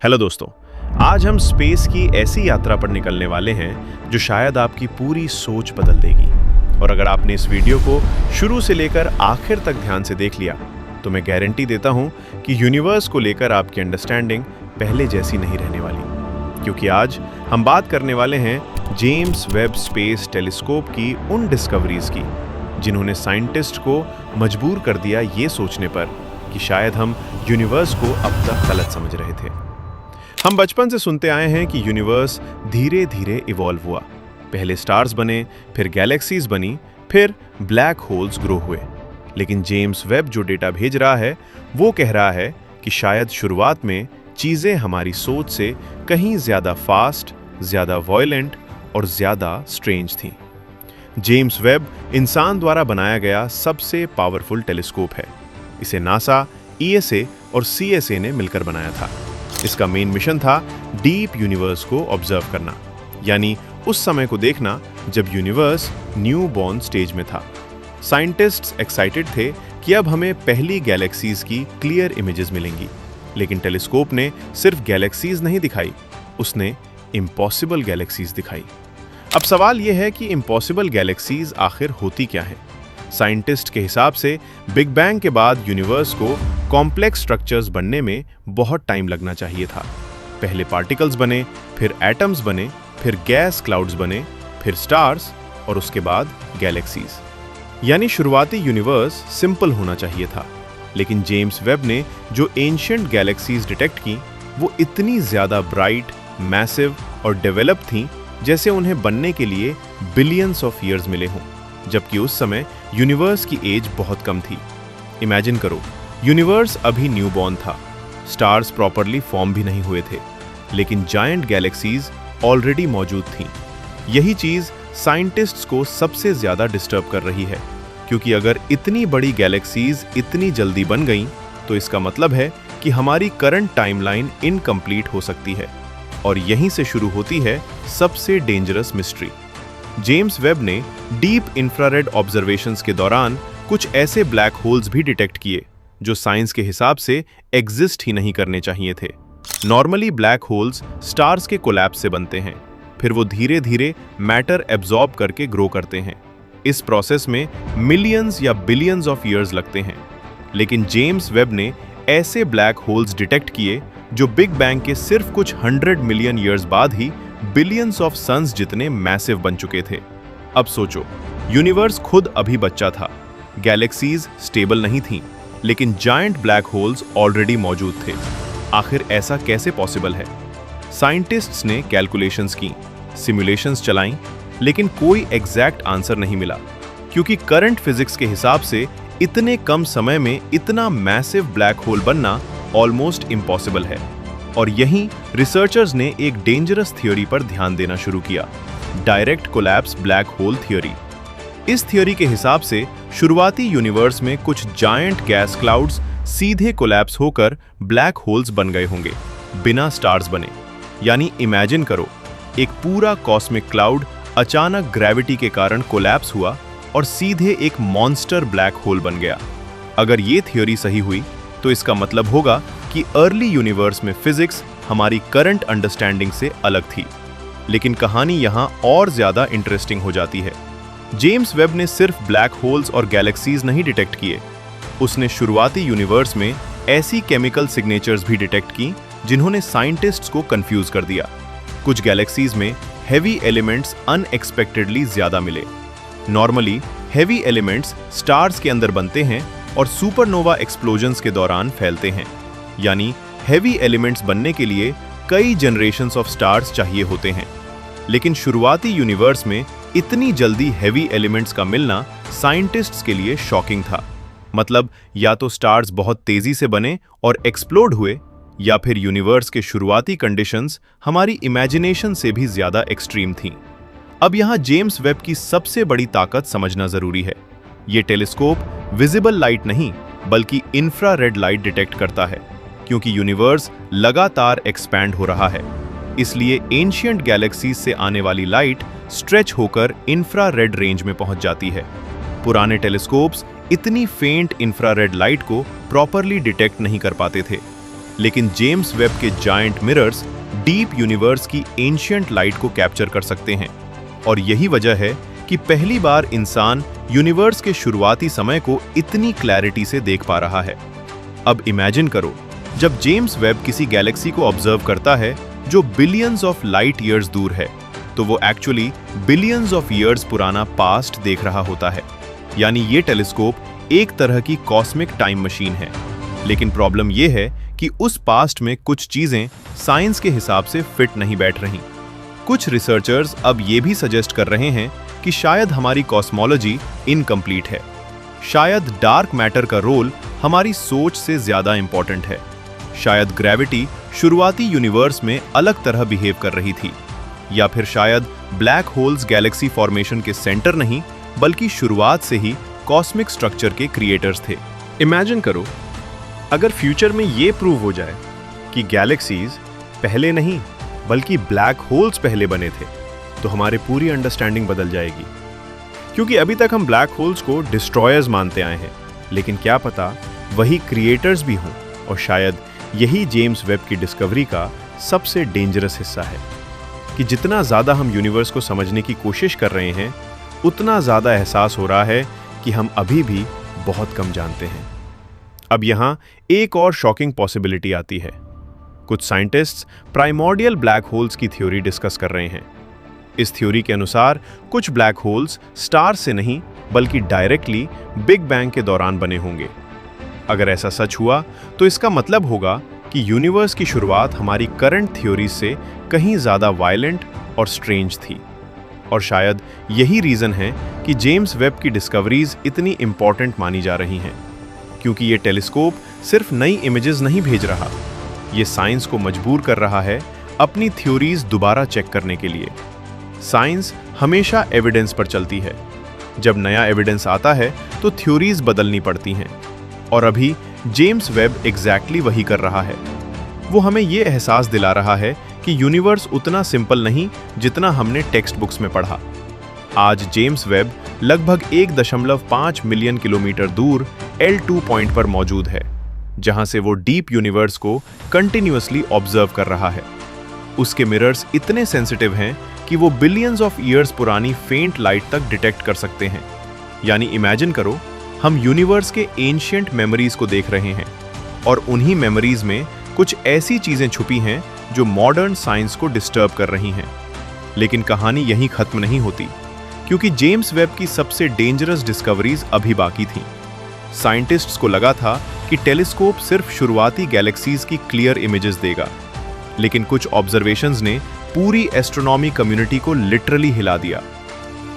Hello दोस्तों, आज हम स्पेस की ऐसी यात्रा पर निकलने वाले हैं जो शायद आपकी पूरी सोच बदल देगी। और अगर आपने इस वीडियो को शुरू से लेकर आखिर तक ध्यान से देख लिया तो मैं गारंटी देता हूं कि यूनिवर्स को लेकर आपकी अंडरस्टैंडिंग पहले जैसी नहीं रहने वाली। क्योंकि आज हम बात करने वाले हैं जेम्स वेब स्पेस टेलीस्कोप की उन डिस्कवरीज की जिन्होंने साइंटिस्ट को मजबूर कर दिया ये सोचने पर कि शायद हम यूनिवर्स को अब तक गलत समझ रहे थे। हम बचपन से सुनते आए हैं कि यूनिवर्स धीरे धीरे इवॉल्व हुआ। पहले स्टार्स बने, फिर गैलेक्सीज बनी, फिर ब्लैक होल्स ग्रो हुए। लेकिन जेम्स वेब जो डेटा भेज रहा है वो कह रहा है कि शायद शुरुआत में चीजें हमारी सोच से कहीं ज्यादा फास्ट, ज्यादा वॉयलेंट और ज्यादा स्ट्रेंज थीं। जेम्स वेब इंसान द्वारा बनाया गया सबसे पावरफुल टेलीस्कोप है। इसे नासा, ईएसए और सीएसए ने मिलकर बनाया था। इसका मेन मिशन था डीप यूनिवर्स को ऑब्जर्व करना, यानी उस समय को देखना जब यूनिवर्स न्यू बॉर्न स्टेज में था। साइंटिस्ट्स एक्साइटेड थे कि अब हमें पहली गैलेक्सीज की क्लियर इमेजेस मिलेंगी। लेकिन टेलीस्कोप ने सिर्फ गैलेक्सीज नहीं दिखाई, उसने इम्पॉसिबल गैलेक्सीज दिखाई। अब सवाल यह है कि इम्पॉसिबल गैलेक्सीज आखिर होती क्या है? साइंटिस्ट के हिसाब से बिग बैंग के बाद यूनिवर्स को कॉम्प्लेक्स स्ट्रक्चर्स बनने में बहुत टाइम लगना चाहिए था। पहले पार्टिकल्स बने, फिर एटम्स बने, फिर गैस क्लाउड्स बने, फिर स्टार्स और उसके बाद गैलेक्सीज। यानी शुरुआती यूनिवर्स सिंपल होना चाहिए था। लेकिन जेम्स वेब ने जो एंशिएंट गैलेक्सीज डिटेक्ट की वो इतनी ज्यादा ब्राइट, मैसिव और डेवलप थीं जैसे उन्हें बनने के लिए बिलियंस ऑफ ईयर्स मिले हों, जबकि उस समय यूनिवर्स की एज बहुत कम थी। इमेजिन करो, यूनिवर्स अभी न्यूबॉर्न था, स्टार्स प्रॉपरली फॉर्म भी नहीं हुए थे, लेकिन जायंट गैलेक्सीज ऑलरेडी मौजूद थीं। यही चीज साइंटिस्ट्स को सबसे ज्यादा डिस्टर्ब कर रही है, क्योंकि अगर इतनी बड़ी गैलेक्सीज इतनी जल्दी बन गईं तो इसका मतलब है कि हमारी करंट टाइमलाइन इनकम्प्लीट हो सकती है। और यहीं से शुरू होती है सबसे डेंजरस मिस्ट्री। जेम्स वेब ने डीप इंफ्रारेड ऑब्जर्वेशंस के दौरान कुछ ऐसे ब्लैक होल्स भी डिटेक्ट किए जो साइंस के हिसाब से एग्जिस्ट ही नहीं करने चाहिए थे। नॉर्मली ब्लैक होल्स स्टार्स के कोलैप्स से बनते हैं, फिर वो धीरे धीरे मैटर एब्जॉर्ब करके ग्रो करते हैं। इस प्रोसेस में मिलियंस या बिलियंस ऑफ ईयर्स लगते हैं। लेकिन जेम्स वेब ने ऐसे ब्लैक होल्स डिटेक्ट किए जो बिग बैंग के सिर्फ कुछ 100 मिलियन ईयर्स बाद ही बिलियंस ऑफ सन्स जितने मैसिव बन चुके थे। अब सोचो, यूनिवर्स खुद अभी बच्चा था, गैलेक्सीज स्टेबल नहीं थीं, लेकिन जायंट ब्लैक होल्स ऑलरेडी मौजूद थे। आखिर ऐसा कैसे पॉसिबल है? साइंटिस्ट्स ने कैलकुलेशंस की, सिमुलेशंस चलाईं, लेकिन कोई एग्जैक्ट आंसर नहीं मिला, क्योंकि करंट फिजिक्स के हिसाब से इतने कम समय में इतना मैसिव ब्लैक होल बनना ऑलमोस्ट इम्पॉसिबल है। और यहीं रिसर्चर्स ने एक डेंजरस थ्योरी पर ध्यान देना शुरू किया, direct collapse black hole theory. इस थ्योरी के हिसाब से शुरुआती यूनिवर्स में कुछ जायंट गैस क्लाउड्स सीधे कोलैप्स होकर ब्लैक होल्स बन गए होंगे, बिना स्टार्स बने। यानी इमेजिन करो, एक पूरा कॉस्मिक क्लाउड अचानक ग्रेविटी के कारण कोलैप्स हुआ और सीधे एक मॉन्स्टर ब्लैक होल बन गया। अगर ये थ्योरी सही हुई तो इसका मतलब होगा कि अर्ली यूनिवर्स में फिजिक्स हमारी करंट अंडरस्टैंडिंग से अलग थी। लेकिन कहानी यहां और ज्यादा इंटरेस्टिंग हो जाती है। जेम्स वेब ने सिर्फ ब्लैक होल्स और गैलेक्सीज नहीं डिटेक्ट किए, उसने शुरुआती यूनिवर्स में ऐसी केमिकल सिग्नेचर्स भी डिटेक्ट की जिन्होंने साइंटिस्ट्स को कंफ्यूज कर दिया। कुछ गैलेक्सीज में हेवी एलिमेंट्स अनएक्सपेक्टेडली ज्यादा मिले। नॉर्मली हेवी एलिमेंट्स स्टार्स के अंदर बनते हैं और सुपरनोवा एक्सप्लोजन्स के दौरान फैलते हैं। यानी हेवी एलिमेंट्स बनने के लिए कई जनरेशंस ऑफ स्टार्स चाहिए होते हैं। लेकिन शुरुआती यूनिवर्स में इतनी जल्दी हेवी एलिमेंट्स का मिलना साइंटिस्ट्स के लिए शॉकिंग था। मतलब या तो स्टार्स बहुत तेजी से बने और एक्सप्लोड हुए, या फिर यूनिवर्स के शुरुआती कंडीशंस हमारी इमेजिनेशन से भी ज्यादा एक्सट्रीम थीं। अब यहां जेम्स वेब की सबसे बड़ी ताकत समझना जरूरी है। ये टेलीस्कोप विजिबल लाइट नहीं बल्कि इंफ्रारेड लाइट डिटेक्ट करता है, क्योंकि यूनिवर्स लगातार एक्सपैंड हो रहा है। इसलिए एंशिएंट गैलेक्सीज से आने वाली लाइट स्ट्रेच होकर इंफ्रारेड रेंज में पहुंच जाती है। पुराने टेलीस्कोप्स इतनी फेंट इंफ्रारेड लाइट को प्रॉपरली डिटेक्ट नहीं कर पाते थे। लेकिन जेम्स वेब के जायंट मिरर्स डीप यूनिवर्स की एंशिएंट लाइट को कैप्चर कर सकते हैं। और यही वजह है कि पहली बार इंसान यूनिवर्स के शुरुआती समय को इतनी क्लैरिटी से देख पा रहा है। अब इमेजिन करो, जब जेम्स वेब किसी गैलेक्सी को ऑब्जर्व करता है जो बिलियंस ऑफ लाइट ईयर्स दूर है, तो वो एक्चुअली बिलियंस ऑफ ईयर्स पुराना पास्ट देख रहा होता है। यानी ये टेलीस्कोप एक तरह की कॉस्मिक टाइम मशीन है। लेकिन प्रॉब्लम ये है कि उस पास्ट में कुछ चीजें साइंस के हिसाब से फिट नहीं बैठ रही। कुछ रिसर्चर्स अब ये भी सजेस्ट कर रहे हैं कि शायद हमारी कॉस्मोलॉजी इनकम्प्लीट है। शायद डार्क मैटर का रोल हमारी सोच से ज्यादा इंपॉर्टेंट है। शायद ग्रेविटी शुरुआती यूनिवर्स में अलग तरह बिहेव कर रही थी, या फिर शायद ब्लैक होल्स गैलेक्सी फॉर्मेशन के सेंटर नहीं बल्कि शुरुआत से ही कॉस्मिक स्ट्रक्चर के क्रिएटर्स थे। इमेजिन करो, अगर फ्यूचर में ये प्रूव हो जाए कि गैलेक्सीज पहले नहीं बल्कि ब्लैक होल्स पहले बने थे, तो हमारी पूरी अंडरस्टैंडिंग बदल जाएगी। क्योंकि अभी तक हम ब्लैक होल्स को डिस्ट्रॉयर्स मानते आए हैं, लेकिन क्या पता वही क्रिएटर्स भी हों। और शायद यही जेम्स वेब की डिस्कवरी का सबसे डेंजरस हिस्सा है कि जितना ज़्यादा हम यूनिवर्स को समझने की कोशिश कर रहे हैं, उतना ज़्यादा एहसास हो रहा है कि हम अभी भी बहुत कम जानते हैं। अब यहाँ एक और शॉकिंग पॉसिबिलिटी आती है। कुछ साइंटिस्ट्स प्राइमोर्डियल ब्लैक होल्स की थ्योरी डिस्कस कर रहे हैं। इस थ्योरी के अनुसार कुछ ब्लैक होल्स स्टार से नहीं बल्कि डायरेक्टली बिग बैंग के दौरान बने होंगे। अगर ऐसा सच हुआ तो इसका मतलब होगा कि यूनिवर्स की शुरुआत हमारी करंट थ्योरी से कहीं ज़्यादा वायलेंट और स्ट्रेंज थी। और शायद यही रीज़न है कि जेम्स वेब की डिस्कवरीज इतनी इंपॉर्टेंट मानी जा रही हैं, क्योंकि ये टेलीस्कोप सिर्फ नई इमेजेस नहीं भेज रहा, ये साइंस को मजबूर कर रहा है अपनी थ्योरीज दोबारा चेक करने के लिए। साइंस हमेशा एविडेंस पर चलती है। जब नया एविडेंस आता है तो थ्योरीज बदलनी पड़ती हैं, और अभी जेम्स वेब एग्जैक्टली वही कर रहा है। वो हमें ये एहसास दिला रहा है कि यूनिवर्स उतना सिंपल नहीं जितना हमने टेक्स्ट बुक्स में पढ़ा। आज जेम्स वेब लगभग 1.5 मिलियन किलोमीटर दूर L2 पॉइंट पर मौजूद है, जहां से वो डीप यूनिवर्स को कंटिन्यूअसली ऑब्जर्व कर रहा है। उसके मिरर्स इतने सेंसिटिव हैं कि वो बिलियंस ऑफ ईयर्स पुरानी फेंट लाइट तक डिटेक्ट कर सकते हैं। यानी इमेजिन करो, हम यूनिवर्स के एंशिएंट मेमोरीज को देख रहे हैं, और उन्हीं मेमोरीज में कुछ ऐसी चीजें छुपी हैं जो मॉडर्न साइंस को डिस्टर्ब कर रही हैं। लेकिन कहानी यहीं खत्म नहीं होती, क्योंकि जेम्स वेब की सबसे डेंजरस डिस्कवरीज अभी बाकी थीं। साइंटिस्ट्स को लगा था कि टेलीस्कोप सिर्फ शुरुआती गैलेक्सीज की क्लियर इमेजेस देगा, लेकिन कुछ ऑब्जर्वेशंस ने पूरी एस्ट्रोनॉमी कम्युनिटी को लिटरली हिला दिया।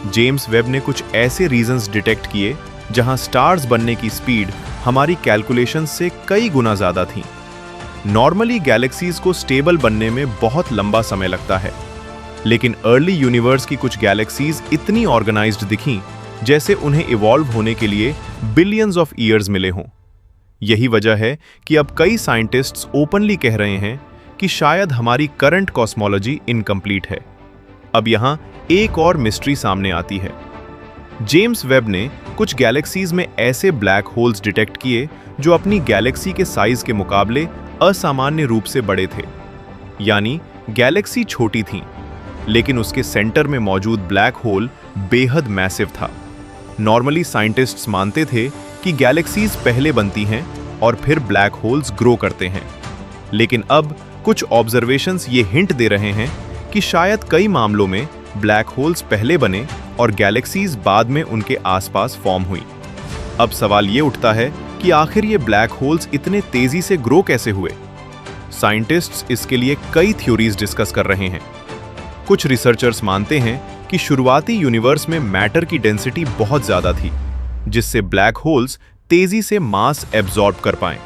जेम्स वेब ने कुछ ऐसे रीजंस डिटेक्ट किए जहां स्टार्स बनने की स्पीड हमारी कैलकुलेशंस से कई गुना ज्यादा थी। नॉर्मली गैलेक्सीज को स्टेबल बनने में बहुत लंबा समय लगता है, लेकिन अर्ली यूनिवर्स की कुछ गैलेक्सीज इतनी ऑर्गेनाइज्ड दिखीं जैसे उन्हें इवॉल्व होने के लिए बिलियंस ऑफ ईयर्स मिले हों। यही वजह है कि अब कई साइंटिस्ट्स ओपनली कह रहे हैं कि शायद हमारी करंट कॉस्मोलॉजी इनकम्प्लीट है। अब यहां एक और मिस्ट्री सामने आती है। जेम्स वेब ने कुछ गैलेक्सीज में ऐसे ब्लैक होल्स डिटेक्ट किए जो अपनी गैलेक्सी के साइज के मुकाबले असामान्य रूप से बड़े थे। यानी गैलेक्सी छोटी थी, लेकिन उसके सेंटर में मौजूद ब्लैक होल बेहद मैसिव था। नॉर्मली साइंटिस्ट्स मानते थे कि गैलेक्सीज पहले बनती हैं और फिर ब्लैक होल्स ग्रो करते हैं, लेकिन अब कुछ ऑब्जर्वेशंस ये हिंट दे रहे हैं कि शायद कई मामलों में ब्लैक होल्स पहले बने और गैलेक्सीज बाद में उनके आसपास फॉर्म हुई। अब सवाल ये उठता है कि आखिर ये ब्लैक होल्स इतने तेजी से ग्रो कैसे हुए? साइंटिस्ट्स इसके लिए कई थ्योरीज डिस्कस कर रहे हैं। कुछ रिसर्चर्स मानते हैं कि शुरुआती यूनिवर्स में मैटर की डेंसिटी बहुत ज्यादा थी, जिससे ब्लैक होल्स तेजी से मास एब्जॉर्ब कर पाएं।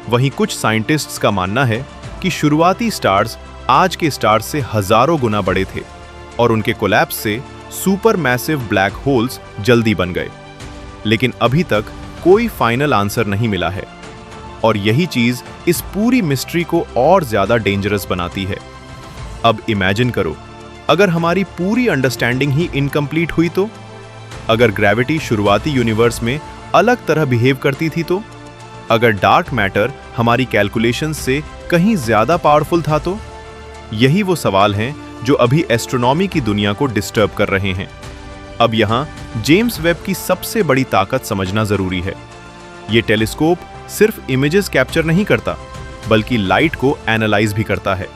वहीं कुछ साइंटिस्ट्स का मानना है कि शुरुआती स्टार्स आज के स्टार्स से हजारों गुना बड़े थे और उनके कोलैप्स से सुपर मैसिव ब्लैक होल्स जल्दी बन गए। लेकिन अभी तक कोई फाइनल आंसर नहीं मिला है, और यही चीज इस पूरी मिस्ट्री को और ज्यादा डेंजरस बनाती है। अब इमेजिन करो, अगर हमारी पूरी अंडरस्टैंडिंग ही इनकम्प्लीट हुई तो? अगर ग्रेविटी शुरुआती यूनिवर्स में अलग तरह बिहेव करती थी तो? अगर डार्क मैटर हमारी कैलकुलेशंस से कहीं ज्यादा पावरफुल था तो? यही वो सवाल हैं जो अभी एस्ट्रोनॉमी की दुनिया को डिस्टर्ब कर रहे हैं। अब यहां जेम्स वेब की सबसे बड़ी ताकत समझना जरूरी है। ये टेलीस्कोप सिर्फ इमेजेस कैप्चर नहीं करता, बल्कि लाइट को एनालाइज भी करता है।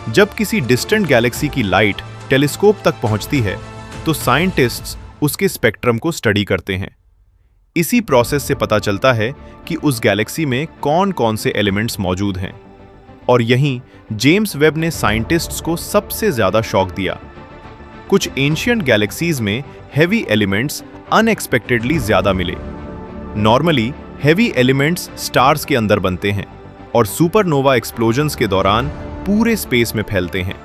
जब किसी डिस्टेंट गैलेक्सी की लाइट टेलीस्कोप तक पहुंचती है, तो साइंटिस्ट्स उसके स्पेक्ट्रम को स्टडी करते हैं। इसी प्रोसेस से पता चलता है कि उस गैलेक्सी में कौन-कौन से एलिमेंट्स मौजूद हैं। और यहीं जेम्स वेब ने साइंटिस्ट्स को सबसे ज्यादा शॉक दिया। कुछ एंशिएंट गैलेक्सीज में हेवी एलिमेंट्स अनएक्सपेक्टेडली ज्यादा मिले। नॉर्मली हेवी एलिमेंट्स स्टार्स के अंदर बनते हैं और सुपरनोवा एक्सप्लोजन्स के दौरान पूरे स्पेस में फैलते हैं।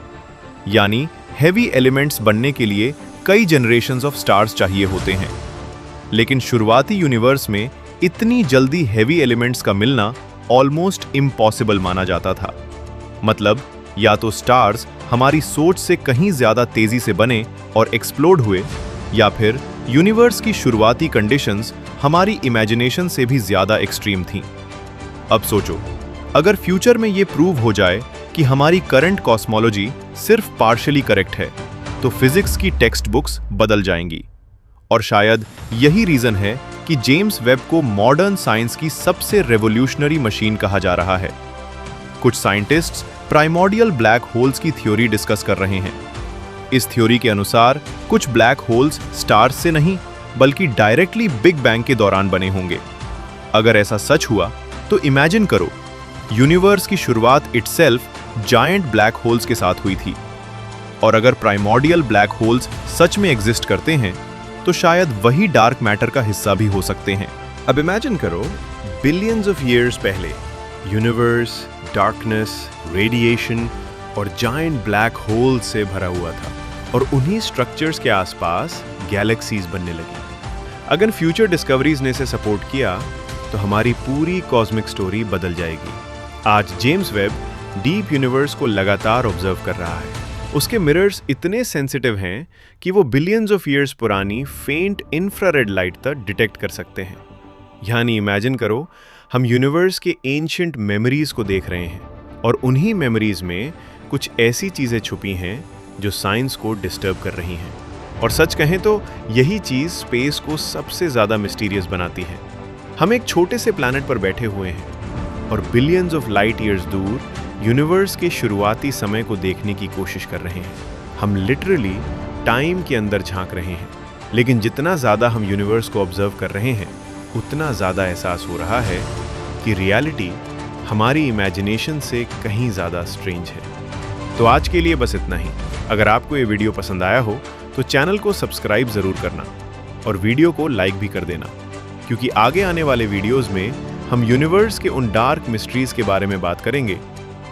यानी हेवी एलिमेंट्स बनने के लिए कई जनरेशंस ऑफ स्टार्स चाहिए होते हैं। लेकिन शुरुआती यूनिवर्स में इतनी जल्दी हेवी एलिमेंट्स का मिलना ऑलमोस्ट इम्पॉसिबल माना जाता था। मतलब या तो स्टार्स हमारी सोच से कहीं ज्यादा तेजी से बने और एक्सप्लोड हुए, या फिर यूनिवर्स की शुरुआती कंडीशंस हमारी इमेजिनेशन से भी ज्यादा एक्सट्रीम थीं। अब सोचो, अगर फ्यूचर में ये प्रूव हो जाए कि हमारी करंट कॉस्मोलॉजी सिर्फ पार्शियली करेक्ट है, तो फिजिक्स की टेक्स्ट बुक्स बदल जाएंगी। और शायद यही रीजन है कि जेम्स वेब को मॉडर्न साइंस की सबसे रेवोल्यूशनरी मशीन कहा जा रहा है। कुछ साइंटिस्ट्स प्राइमोर्डियल ब्लैक होल्स की थ्योरी डिस्कस कर रहे हैं। इस थ्योरी के अनुसार कुछ ब्लैक होल्स स्टार्स से नहीं, बल्कि डायरेक्टली बिग बैंग के दौरान बने होंगे। अगर ऐसा सच हुआ तो इमेजिन करो, यूनिवर्स की शुरुआत इटसेल्फ जायंट ब्लैक होल्स के साथ हुई थी। और अगर प्राइमोर्डियल ब्लैक होल्स सच में एग्जिस्ट करते हैं, तो शायद वही डार्क मैटर का हिस्सा भी हो सकते हैं। अब इमेजिन करो, बिलियंस ऑफ ईयर्स पहले यूनिवर्स डार्कनेस, रेडिएशन और जायंट ब्लैक होल से भरा हुआ था, और उन्हीं स्ट्रक्चर्स के आसपास गैलेक्सीज बनने लगी। अगर फ्यूचर डिस्कवरीज ने इसे सपोर्ट किया, तो हमारी पूरी कॉस्मिक स्टोरी बदल जाएगी। आज जेम्स वेब डीप यूनिवर्स को लगातार ऑब्जर्व कर रहा है। उसके मिरर्स इतने सेंसिटिव हैं कि वो बिलियंस ऑफ ईयर्स पुरानी फेंट इंफ्रारेड लाइट तक डिटेक्ट कर सकते हैं। यानी इमेजिन करो, हम यूनिवर्स के एंशिएंट मेमोरीज को देख रहे हैं, और उन्हीं मेमोरीज में कुछ ऐसी चीजें छुपी हैं जो साइंस को डिस्टर्ब कर रही हैं। और सच कहें तो यही चीज स्पेस को सबसे ज्यादा मिस्टीरियस बनाती है। हम एक छोटे से प्लैनेट पर बैठे हुए हैं और बिलियंस ऑफ लाइट ईयर्स दूर यूनिवर्स के शुरुआती समय को देखने की कोशिश कर रहे हैं। हम लिटरली टाइम के अंदर झांक रहे हैं। लेकिन जितना ज्यादा हम यूनिवर्स को ऑब्जर्व कर रहे हैं, उतना ज्यादा एहसास हो रहा है कि रियलिटी हमारी इमेजिनेशन से कहीं ज्यादा स्ट्रेंज है। तो आज के लिए बस इतना ही। अगर आपको ये वीडियो पसंद आया हो तो चैनल को सब्सक्राइब जरूर करना और वीडियो को लाइक भी कर देना, क्योंकि आगे आने वाले वीडियोस में हम यूनिवर्स के उन डार्क मिस्ट्रीज के बारे में बात करेंगे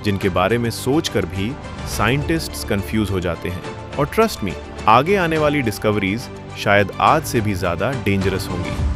जिनके बारे में सोचकर भी साइंटिस्ट्स कंफ्यूज हो जाते हैं। और ट्रस्ट मी, आगे आने वाली डिस्कवरीज शायद आज से भी ज्यादा डेंजरस होंगी।